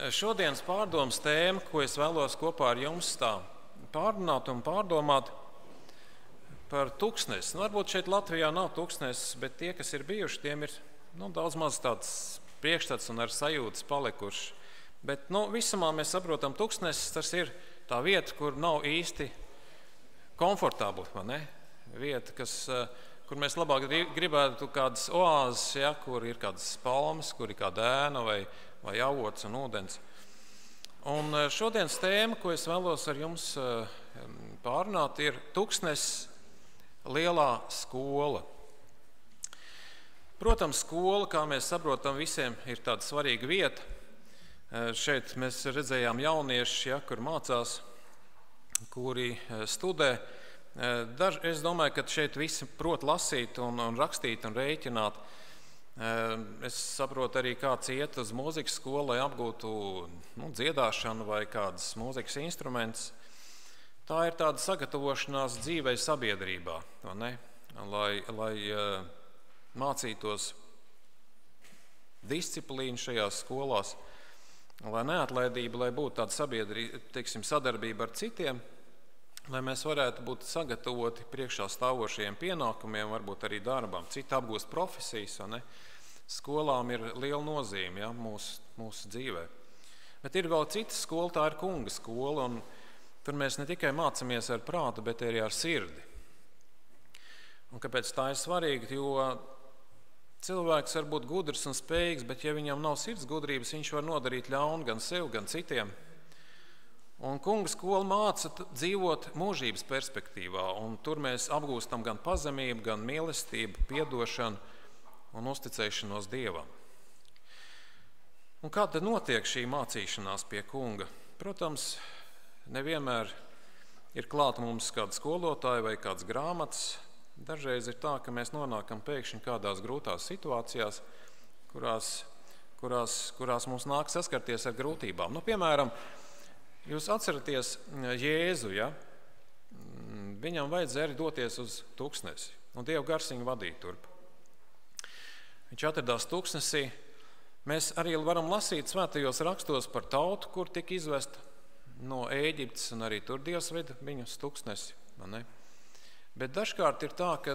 Šodienas pārdomas tēma, ko es vēlos kopā ar jums tā pārrunāt un pārdomāt par tuksnesi. Varbūt šeit Latvijā nav tuksnesis, bet tie, kas ir bijuši, tiem ir daudz maz tāds priekšstats un ar sajūtas palikuši. Bet visumā mēs saprotam, tuksnesis tas ir tā vieta, kur nav īsti komfortabli, vai ne? Vieta, kur mēs labāk gribētu kādas oāzes, ja, kur ir kādas palmas, kur ir kāda ēna vai avots un ūdens. Un šodienas tēma, ko es vēlos ar jums pārunāt, ir tuksnesis lielā skola. Protams, skola, kā mēs saprotam, visiem ir tāda svarīga vieta. Šeit mēs redzējām jauniešus, ja, kur mācās, kuri studē. Es domāju, ka šeit visi prot lasīt un rakstīt un rēķināt. Es saprotu arī, kāds iet uz mūzikas skolu, lai apgūtu dziedāšanu vai kādas mūzikas instrumentus. Tā ir tāda sagatavošanās dzīvei sabiedrībā, ne? Lai mācītos disciplīnu šajās skolās, lai neatlaidība, lai būtu tāda sadarbība ar citiem, lai mēs varētu būt sagatavoti priekšā stāvošajiem pienākumiem, varbūt arī darbam. Citi apgūst profesijas, ne? Skolām ir liela nozīme, ja, mūsu dzīvē. Bet ir vēl cita skola, tā ir kunga skola, un tur mēs ne tikai mācāmies ar prātu, bet arī ar sirdi. Un kāpēc tā ir svarīga? Jo cilvēks var būt gudrs un spējīgs, bet ja viņam nav sirds gudrības, viņš var nodarīt ļaunu gan sev, gan citiem. Un kunga skola māca dzīvot mūžības perspektīvā, un tur mēs apgūstam gan pazemību, gan mīlestību, piedošanu un uzticēšanos Dievam. Un kā tad notiek šī mācīšanās pie kunga? Protams, nevienmēr ir klāta mums kāda skolotāja vai kāds grāmatas. Dažreiz ir tā, ka mēs nonākam pēkšņi kādās grūtās situācijās, kurās mums nāk saskarties ar grūtībām. Piemēram, jūs atceraties Jēzu, ja? Viņam vajadzēja arī doties uz tuksnesi, un Dieva gars viņu vadīja turp. Viņš atradās tuksnesī. Mēs arī varam lasīt svētajos rakstos par tautu, kur tika izvesta no Ēģiptes, un arī tur Dievs veda viņu uz tuksnesi. Ne? Bet dažkārt ir tā, ka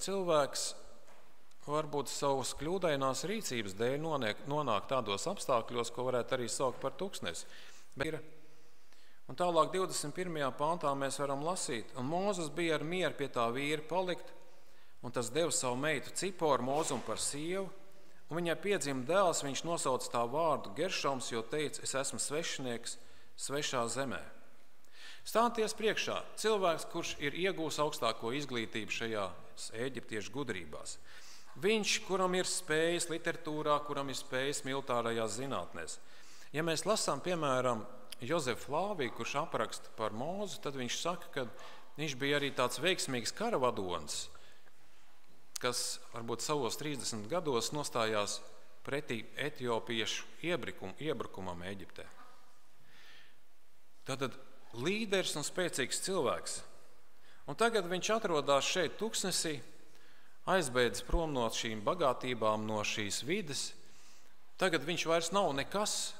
cilvēks varbūt savas kļūdainās rīcības dēļ nonāk tādos apstākļos, ko varētu arī saukt par tuksnesi. Un tālāk 21. pāntā mēs varam lasīt, un Mūzes bija ar mieru pie tā vīra palikt, un tas deva savu meitu Ciporu Mūzum par sievu, un viņai piedzima dēls, viņš nosauca tā vārdu Geršoms, jo teica, es esmu svešinieks svešā zemē. Stāties priekšā cilvēks, kurš ir iegūs augstāko izglītību šajās eģiptiešu gudrībās. Viņš, kuram ir spējas literatūrā, kuram ir spējas militārajās zinātnēs. Ja mēs lasām, piemēram, Jozefu Flāviju, kurš apraksta par Mūzu, tad viņš saka, ka viņš bija arī tāds veiksmīgs karavadonis, kas varbūt savos 30 gados nostājās pretī etiopiešu iebrukumam Eģiptē. Tātad līderis un spēcīgs cilvēks. Un tagad viņš atrodas šeit tuksnesī, aizbēdzis prom no šīm bagātībām, no šīs vides. Tagad viņš vairs nav nekas.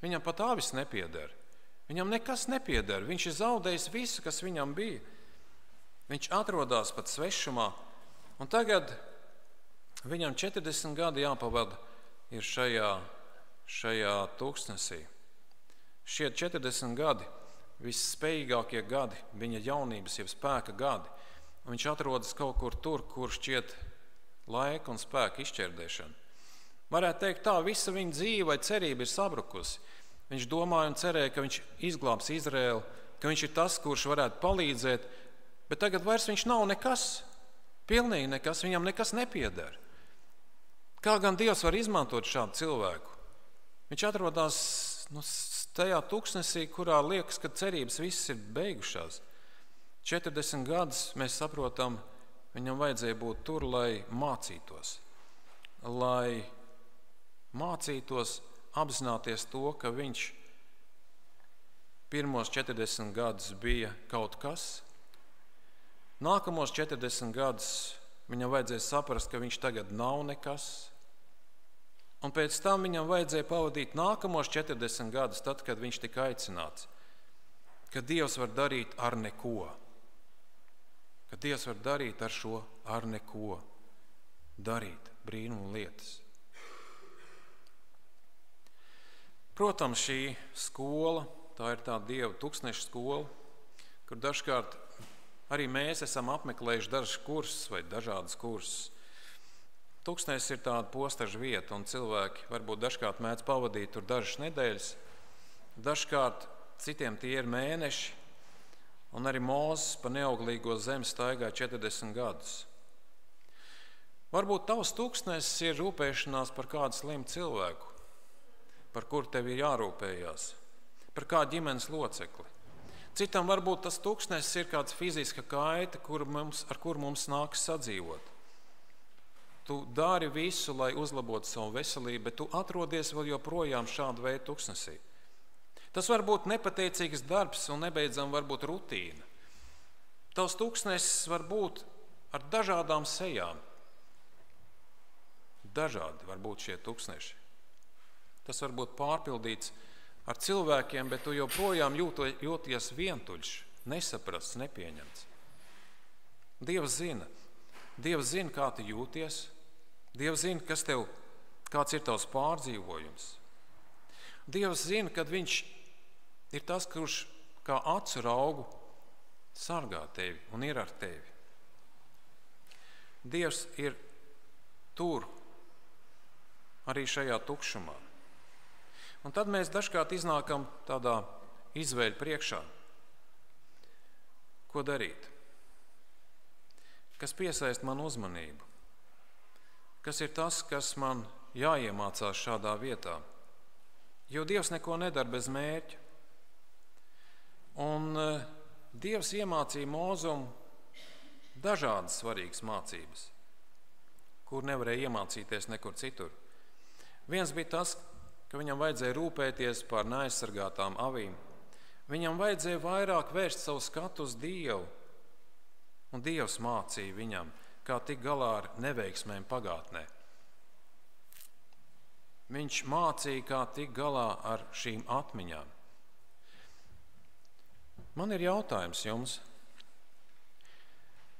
Viņam pat āvis nepieder. Viņam nekas nepieder. Viņš ir zaudējis visu, kas viņam bija. Viņš atrodas pat svešumā, un tagad viņam 40 gadi jāpavada ir šajā tuksnesī. Šie 40 gadi, visspējīgākie gadi, viņa jaunības, jeb spēka gadi. Un viņš atrodas kaut kur tur, kur šķiet laika un spēka izšķērdēšana. Varētu teikt tā, visa viņa dzīve vai cerība ir sabrukusi. Viņš domāja un cerēja, ka viņš izglābs Izraēlu, ka viņš ir tas, kurš varētu palīdzēt, bet tagad vairs viņš nav nekas, pilnīgi nekas, viņam nekas nepieder. Kā gan Dievs var izmantot šādu cilvēku? Viņš atrodas tajā tuksnesī, kurā liekas, ka cerības visas ir beigušās. 40 gadus mēs saprotam, viņam vajadzēja būt tur, lai mācītos. Lai mācītos apzināties to, ka viņš pirmos 40 gadus bija kaut kas. Nākamos 40 gadus viņam vajadzēja saprast, ka viņš tagad nav nekas. Un pēc tam viņam vajadzēja pavadīt nākamos 40 gadus, tad, kad viņš tika aicināts, ka Dievs var darīt ar neko. Ka Dievs var darīt ar šo ar neko. Darīt brīnumu lietas. Protams, šī skola, tā ir tā Dieva tūkstneša skola, kur dažkārt arī mēs esam apmeklējuši dažus kursus vai dažādas kursus. Tūkstnesis ir tāda postaža vieta, un cilvēki varbūt dažkārt mēdz pavadīt tur dažas nedēļas, dažkārt citiem tie ir mēneši, un arī Mūzes pa neauglīgo zemi staigāja 40 gadus. Varbūt tavs tūkstnesis ir rūpēšanās par kādu slimu cilvēku, par kuru tev ir jārūpējās, par kādu ģimenes locekli. Citam varbūt tas tūkstnesis ir kāds fiziska kaita, ar kuru mums nākas sadzīvot. Tu dari visu, lai uzlabotu savu veselību, bet tu atrodies vēl joprojām šādu veidu tūkstnesī. Tas var būt nepateicīgs darbs un nebeidzam varbūt rutīna. Tavs tūkstnesis var būt ar dažādām sejām. Dažādi var būt šie tūkstneši. Tas var būt pārpildīts ar cilvēkiem, bet tu joprojām jūties vientuļš, nesaprasts, nepieņemts. Dievs zina. Dievs zina, kā tu jūties. Dievs zina, kāds ir tavs pārdzīvojums. Dievs zina, kad viņš ir tas, kurš kā acu raugu sargā tevi un ir ar tevi. Dievs ir tur, arī šajā tukšumā. Un tad mēs dažkārt iznākam tādā izvēļu priekšā. Ko darīt? Kas piesaist manu uzmanību? Kas ir tas, kas man jāiemācās šādā vietā? Jo Dievs neko nedara bez mērķa. Un Dievs iemācīja Mūzum dažādas svarīgas mācības, kur nevarēja iemācīties nekur citur. Viens bija tas, ka viņam vajadzēja rūpēties par neaizsargātām avīm. Viņam vajadzēja vairāk vērst savu skatu uz Dievu. Un Dievs mācīja viņam, kā tikt galā ar neveiksmēm pagātnē. Viņš mācīja, kā tikt galā ar šīm atmiņām. Man ir jautājums jums.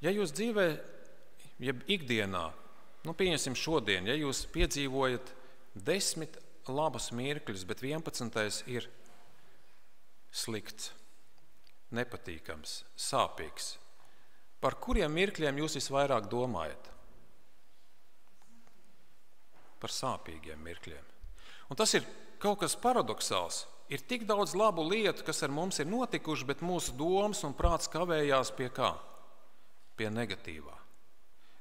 Ja jūs dzīvē, jeb ikdienā, pieņemsim šodien, ja jūs piedzīvojat 10 labas mirkļus, bet 11. ir slikts, nepatīkams, sāpīgs. Par kuriem mirkļiem jūs visvairāk domājat? Par sāpīgiem mirkļiem. Un tas ir kaut kas paradoxāls. Ir tik daudz labu lietu, kas ar mums ir notikuši, bet mūsu domas un prāts kavējās pie kā? Pie negatīvā.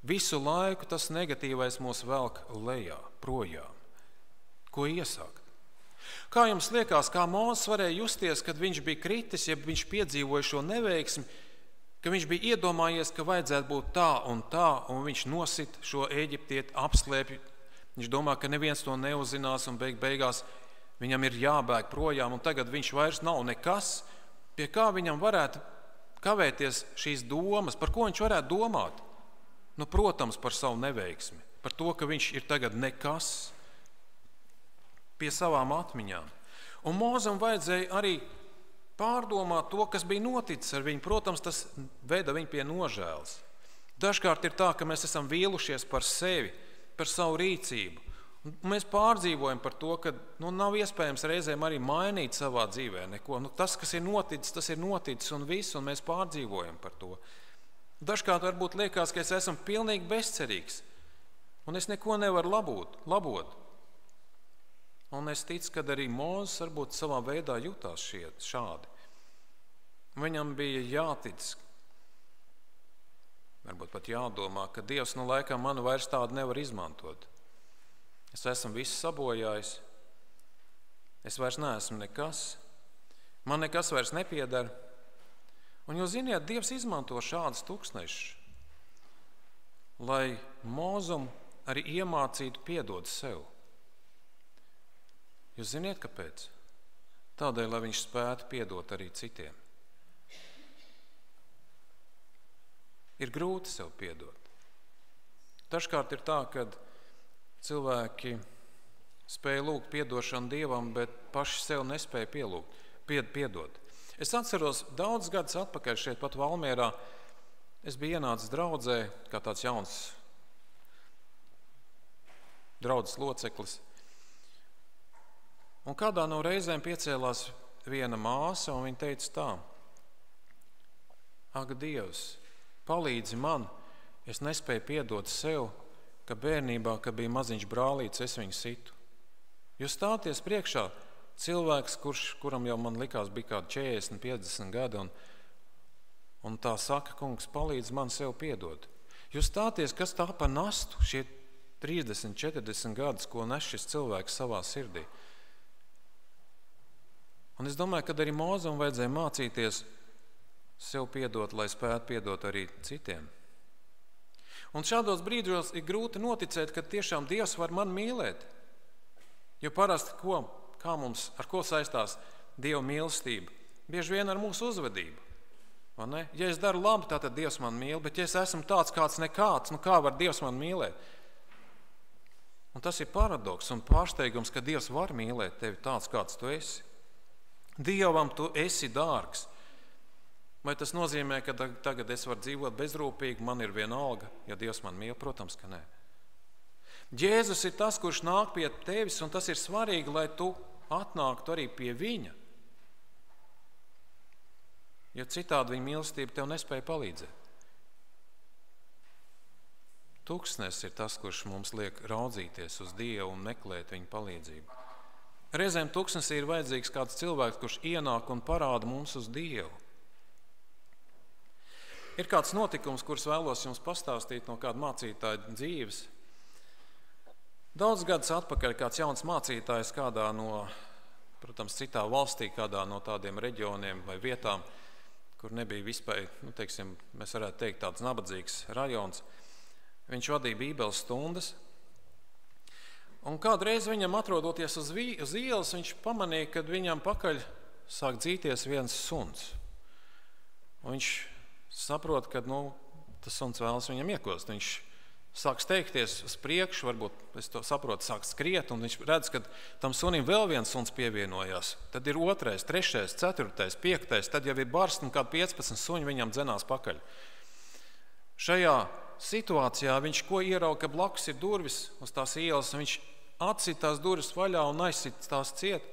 Visu laiku tas negatīvais mūs velk lejā, projām. Ko iesākt? Kā jums liekas, kā Mūzes varēja justies, kad viņš bija kritis, ja viņš piedzīvoja šo neveiksmi, ka viņš bija iedomājies, ka vajadzētu būt tā, un viņš nosit šo eģiptieti, apslēpj. Viņš domā, ka neviens to neuzzinās, un beigās viņam ir jābēg projām, un tagad viņš vairs nav nekas, pie kā viņam varētu kavēties šīs domas, par ko viņš varētu domāt? Protams, par savu neveiksmi, par to, ka viņš ir tagad nekas, pie savām atmiņām. Un Mūzum vajadzēja arī pārdomāt to, kas bija noticis ar viņu. Protams, tas veda viņu pie nožēlas. Dažkārt ir tā, ka mēs esam vīlušies par sevi, par savu rīcību. Un mēs pārdzīvojam par to, ka nav iespējams reizēm arī mainīt savā dzīvē neko. Tas, kas ir noticis un viss, un mēs pārdzīvojam par to. Dažkārt varbūt liekas, ka es esmu pilnīgi bezcerīgs, un es neko nevaru labot. Un es ticu, ka arī Mūzes varbūt savā veidā jutās šādi. Viņam bija jātic, varbūt pat jādomā, ka Dievs laikam mani vairs tādu nevar izmantot. Es esmu visu sabojājis, es vairs neesmu nekas, man nekas vairs nepiedara. Un jūs ziniet, Dievs izmanto šādus tūkstnešus, lai Mūzum arī iemācītu piedot sev. Jūs ziniet, kāpēc? Tādēļ, lai viņš spētu piedot arī citiem. Ir grūti sev piedot. Dažkārt ir tā, kad cilvēki spēja lūgt piedošanu Dievam, bet paši sev nespēja piedot. Es atceros daudz gadus atpakaļ šeit pat Valmierā. Es biju ienācis draudzē, kā tāds jauns draudzes loceklis. Un kādā no reizēm piecēlās viena māsa, un viņa teica tā: Ak, Dievs, palīdzi man, es nespēju piedot sev, ka bērnībā, kad bija maziņš brālīts, es viņu situ. Jūs stāties priekšā cilvēks, kuram jau man likās bija kādi 40, 50 gadi, un tā saka: Kungs, palīdzi man sev piedot. Jūs stāties, kas tā pa nastu šie 30, 40 gadus, ko nes šis cilvēks savā sirdī. Un es domāju, ka arī Mozum vajadzēja mācīties sev piedot, lai spētu piedot arī citiem. Un šādos brīžos ir grūti noticēt, ka tiešām Dievs var mani mīlēt. Jo parasti, ar ko saistās Dieva mīlestība? Bieži vien ar mūsu uzvedību. Vai ne? Ja es daru labi, tad Dievs man mīl, bet ja es esmu tāds kāds nekāds, kā var Dievs man mīlēt? Un tas ir paradoks un pārsteigums, ka Dievs var mīlēt tevi tāds, kāds tu esi. Dievam tu esi dārgs. Vai tas nozīmē, ka tagad es varu dzīvot bezrūpīgi, man ir vienalga, ja Dievs man mīl? Protams, ka nē. Jēzus ir tas, kurš nāk pie tevis, un tas ir svarīgi, lai tu atnāktu arī pie viņa. Jo citādi viņa mīlestība tev nespēja palīdzēt. Tuksnes ir tas, kurš mums liek raudzīties uz Dievu un meklēt viņa palīdzību. Reizēm tuksnesī ir vajadzīgs kāds cilvēks, kurš ienāk un parāda mums uz Dievu. Ir kāds notikums, kurus vēlos jums pastāstīt no kāda mācītāja dzīves. Daudz gadus atpakaļ kāds jauns mācītājs kādā no, protams, citā valstī, kādā no tādiem reģioniem vai vietām, kur nebija vispār, mēs varētu teikt, tāds nabadzīgs rajons. Viņš vadīja bībeles stundas. Un kādreiz viņam atrodoties uz ielas, viņš pamanīja, ka viņam pakaļ sāk dzīties viens suns. Un viņš saprot, ka tas suns vēlas viņam iekost. Viņš sāk steigties uz priekšu, varbūt, es to saprotu, sāk skriet, un viņš redz, ka tam sunim vēl viens suns pievienojās. Tad ir 2., 3., 4., 5., tad jau ir barsts, un kādi 15 suņi viņam dzenās pakaļ. Šajā situācijā viņš ko ierauga, ka blakus ir durvis uz tās ielas, un viņš atsit tās durvis vaļā un aizsit tās ciet,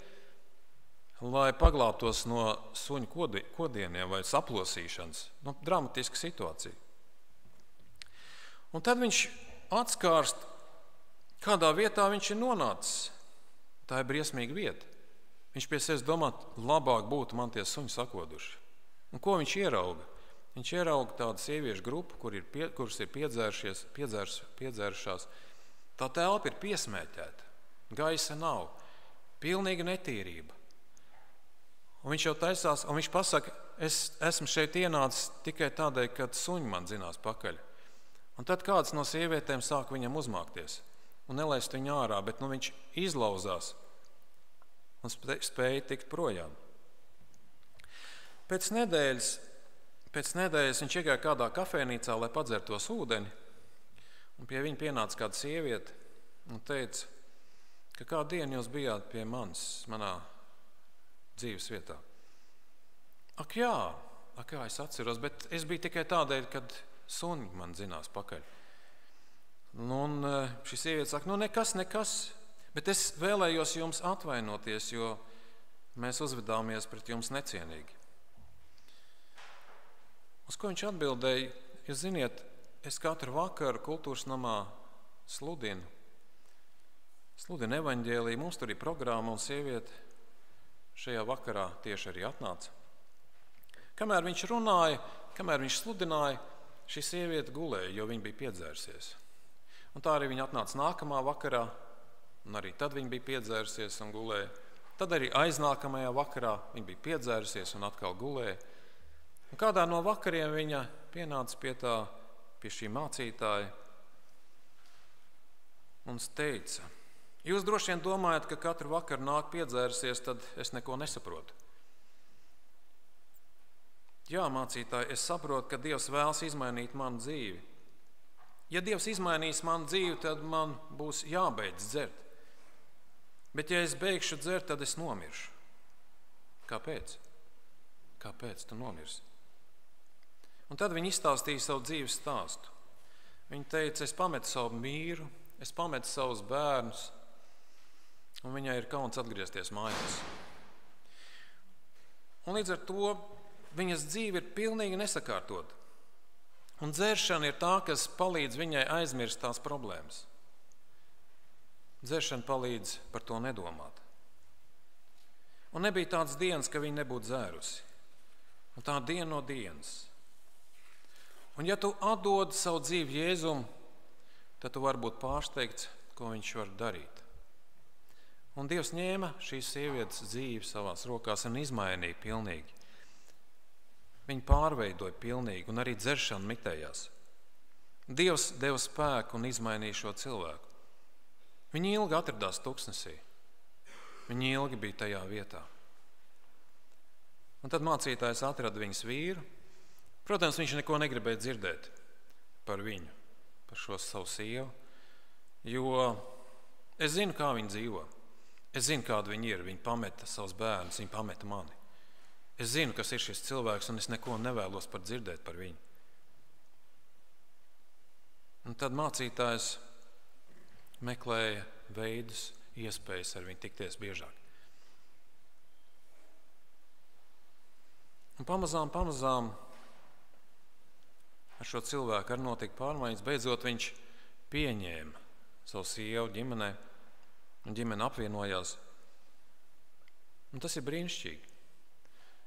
lai paglābtos no suņu kodieniem vai saplosīšanas. Dramatiska situācija. Un tad viņš atskārst, kādā vietā viņš ir nonācis. Tā ir briesmīga vieta. Viņš pie sevis domā, labāk būtu man tie suņi sakoduši. Un ko viņš ierauga? Viņš ierauga tādu sieviešu grupu, kuras ir piedzērušās. Tā telpa ir piesmēķēta, gaisa nav, pilnīga netīrība. Un viņš jau taisās, un viņš pasaka, es esmu šeit ienācis tikai tādēļ, ka suņi man dzinās pakaļ. Un tad kāds no sievietēm sāk viņam uzmākties un nelaist viņu ārā, bet viņš izlauzās un spēja tikt projām. Pēc nedēļas viņš iegāja kādā kafejnīcā, lai padzertos ūdeni, un pie viņa pienāca kāda sieviete un teica, ka kādu dienu jūs bijāt pie manā dzīves vietā. Ak jā, es atceros, bet es biju tikai tādēļ, kad suņi man dzinās pakaļ. Un šī sieviete saka, nekas, bet es vēlējos jums atvainoties, jo mēs uzvedāmies pret jums necienīgi. Uz ko viņš atbildēja, jūs ziniet, es katru vakaru kultūras namā sludinu evaņģēliju, mums tur ir programma, un sieviete šajā vakarā tieši arī atnāca. Kamēr viņš runāja, kamēr viņš sludināja, šī sieviete gulēja, jo viņa bija piedzērsies. Un tā arī viņa atnāca nākamā vakarā, un arī tad viņa bija piedzērsies un gulēja. Tad arī aiznākamajā vakarā viņa bija piedzērsies un atkal gulēja. Un kādā no vakariem viņa pienāca pie šī mācītāja un teica, jūs droši vien domājat, ka katru vakaru nāk piedzērsies, tad es neko nesaprotu. Jā, mācītāji, es saprotu, ka Dievs vēlas izmainīt manu dzīvi. Ja Dievs izmainīs manu dzīvi, tad man būs jābeidz dzert. Bet ja es beigšu dzert, tad es nomiršu. Kāpēc? Kāpēc tu nomirsi? Un tad viņi izstāstīja savu dzīves stāstu. Viņi teica, es pametu savu mīru, es pametu savus bērnus, un viņai ir kauns atgriezties mājās. Un līdz ar to viņas dzīve ir pilnīgi nesakārtota. Un dzeršana ir tā, kas palīdz viņai aizmirst tās problēmas. Dzeršana palīdz par to nedomāt. Un nebija tāds dienas, ka viņa nebūtu dzērusi. Un tā diena no dienas. Un ja tu atdod savu dzīvi Jēzum, tad tu vari būt pārsteigts, ko viņš var darīt. Un Dievs ņēma šīs sievietes dzīvi savās rokās un izmainīja pilnīgi. Viņa pārveidoja pilnīgi un arī dzeršana mitējās. Dievs deva spēku un izmainīja šo cilvēku. Viņi ilgi atradās tuksnesī. Viņi ilgi bija tajā vietā. Un tad mācītājs atrada viņas vīru. Protams, viņš neko negribēja dzirdēt par viņu, par šo savu sievu, jo es zinu, kā viņa dzīvo. Es zinu, kāda viņa ir. Viņa pameta savus bērnus, viņa pameta mani. Es zinu, kas ir šis cilvēks, un es neko nevēlos par dzirdēt par viņu. Un tad mācītājs meklēja veidus, iespējas ar viņu tikties biežāk. Un pamazām ar šo cilvēku arī notika pārmaiņas. Beidzot viņš pieņēma savu sievu ģimenē, un ģimene apvienojās. Un tas ir brīnišķīgi.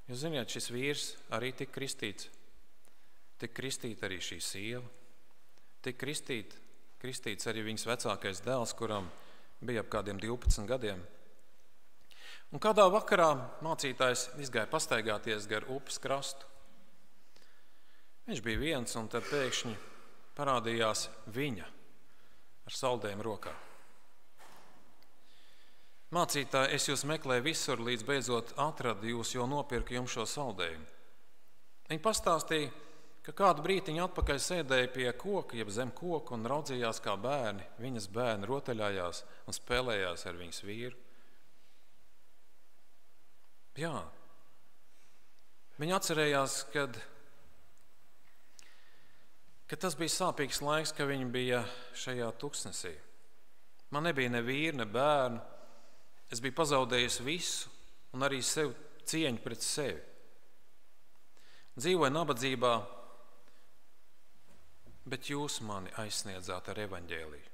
Jūs ziniet, šis vīrs arī tika kristīts. Tika kristīta arī šī sieva. Tika kristīts arī viņas vecākais dēls, kuram bija ap kādiem 12 gadiem. Un kādā vakarā mācītājs izgāja pastaigāties gar upes krastu. Viņš bija viens, un tad pēkšņi parādījās viņa ar saldējumu rokā. Mācītāji, es jūs meklēju visur, līdz beidzot atradu jūs, jo nopirku jums šo saldējumu. Viņi pastāstīja, ka kādu brītiņu atpakaļ sēdēja pie koka, jeb zem koka, un raudzījās, kā bērni, viņas bērni rotaļājās un spēlējās ar viņas vīru. Jā, viņi atcerējās, kad tas bija sāpīgs laiks, ka viņi bija šajā tuksnesī. Man nebija ne vīra, ne bērnu. Es biju pazaudējis visu un arī sev cieņu pret sevi. Dzīvoju nabadzībā, bet jūs mani aizsniedzāt ar evaņģēliju.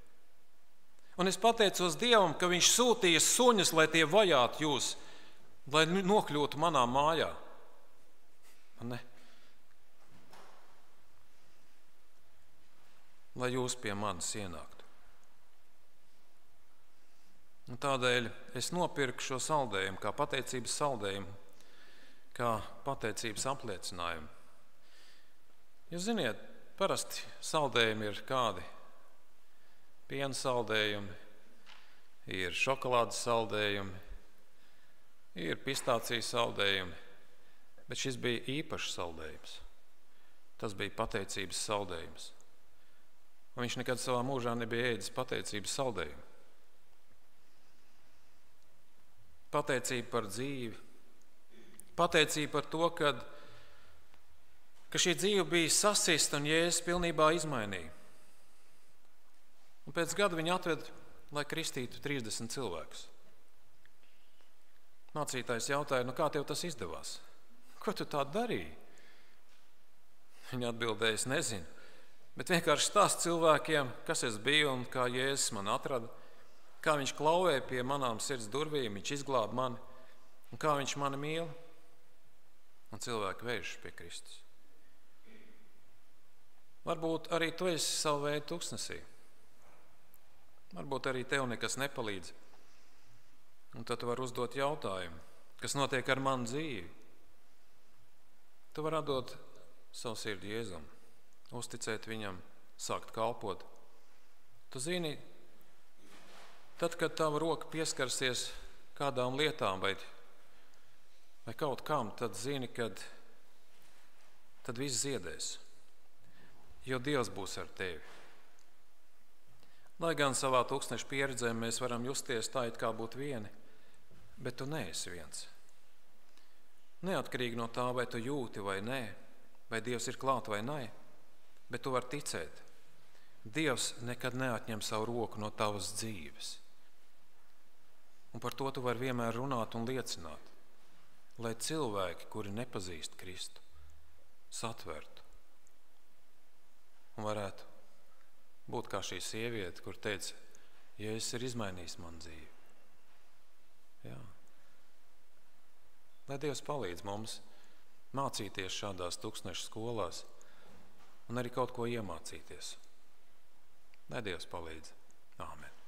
Un es pateicos Dievam, ka viņš sūtīja suņus, lai tie vajātu jūs, lai nokļūtu manā mājā. Ne? Lai jūs pie manis ienāktu. Un tādēļ es nopirku šo saldējumu kā pateicības saldējumu, kā pateicības apliecinājumu. Jūs ziniet, parasti saldējumi ir kādi? Piena saldējumi, ir šokolādes saldējumi, ir pistācijas saldējumi, bet šis bija īpašs saldējums. Tas bija pateicības saldējums. Un viņš nekad savā mūžā nebija ēdis pateicības saldējumu. Pateicība par dzīvi, pateicība par to, ka šī dzīve bija sasista un Jēzus pilnībā izmainīja. Un pēc gada viņi atved, lai kristītu 30 cilvēkus. Mācītājs jautāja, kā tev tas izdevās? Ko tu tā darīji? Viņa atbildēja, es nezinu, bet vienkārši stāst cilvēkiem, kas es biju un kā Jēzus man atrada. Kā viņš klauvēja pie manām sirds durvīm, viņš izglāba mani, un kā viņš mani mīl, un cilvēki vēršas pie Kristus. Varbūt arī tu esi savu veidu tuksnesī. Varbūt arī tev nekas nepalīdz. Un tad tu vari uzdot jautājumu, kas notiek ar manu dzīvi. Tu vari atdot savu sirdi Jēzum, uzticēt viņam, sākt kalpot. Tu zini, tad, kad tava roka pieskarsies kādām lietām vai kaut kam, tad zini, kad tad viss ziedēs, jo Dievs būs ar tevi. Lai gan savā tūkstneša pieredzē mēs varam justies tā, it kā būtu vieni, bet tu neesi viens. Neatkarīgi no tā, vai tu jūti vai nē, vai Dievs ir klāt vai nē, bet tu vari ticēt. Dievs nekad neatņem savu roku no tavas dzīves. Un par to tu vari vienmēr runāt un liecināt, lai cilvēki, kuri nepazīst Kristu, satvertu un varētu būt kā šī sieviete, kur teica, Jēzus ir izmainījis man dzīvi. Jā. Lai Dievs palīdz mums mācīties šādās tūkstneša skolās un arī kaut ko iemācīties. Lai Dievs palīdz. Āmen.